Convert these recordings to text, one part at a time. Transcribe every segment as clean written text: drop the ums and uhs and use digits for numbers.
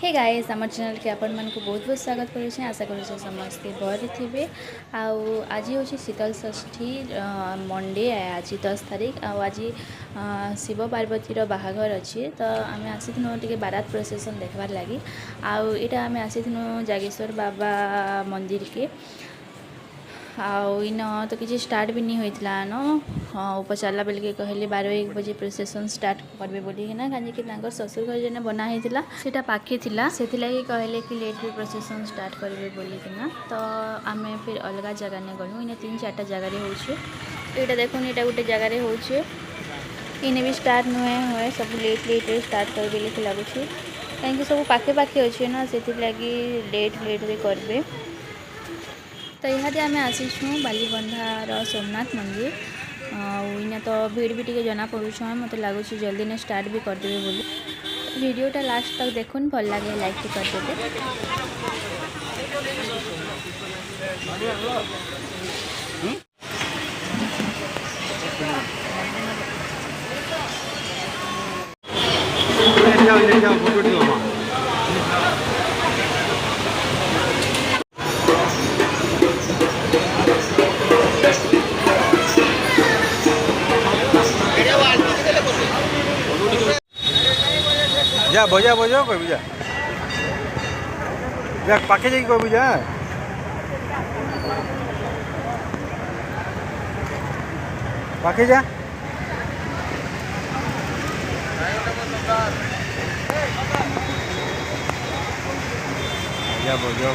Hey guys आम channel के आपण मानक बहुत बहुत स्वागत करुचे। आशा करुचे समस्ते भल थे। आज हूँ शीतल षष्ठी मंडे आज 10 तारीख। आज शिव पार्वती बाहाघर अच्छी तो आम आसीनु टे बारात प्रोसेसन देखबार लगी। आईटा आम आसीनु जागेश्वर बाबा मंदिर के इन तो किसी स्टार्ट भी नहीं होता न पचारा बेल के कहले 12-1 बजे प्रोसेसन स्टार्ट करबे बोली ना कहीं ससुर घर जेने बना होता से पाखे थिला से कहले कि लेट भी प्रोसेसन स्टार्ट करेंगे बोली तो आम फिर अलग जगह ने गलु। इन 3-4 जगह होटा देखुन यहाँ गोटे जगार हो इने भी स्टार्ट नुहे हुए सब लेट लेट स्टार्ट करेंगे लिखे लगुच कहीं सब पाखे पाखे अच्छे ना से लगी लेट लेट भी करेंगे। तो यहाँ आम आसीचु बालीबंधार सोमनाथ मंदिर इना तो भीड़ भी टी जना पड़ूछ मत लगुच जल्दी ने स्टार्ट भी करदेवे बोली। वीडियोटा लास्ट तक देखुन भल लगे लाइक भी करदेवे। जा बजा बजा कह जा जा पाखे जाकि कह जा पाखे जा जा बजा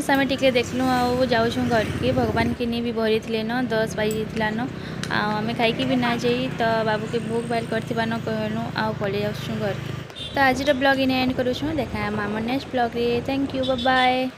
बस आम टिके देखलु आउ जाऊँ घर के भगवान के नहीं भी भरी थे न 10 बजे न आम खाई भी ना जाई तो बाबू के भोग बाल करथिबा न कहलु आउ पले जाऊँ घर के। तो आज ब्लॉग इन एंड करूँ देखा आम नेक्स्ट ब्लॉग रे। Thank you bye bye.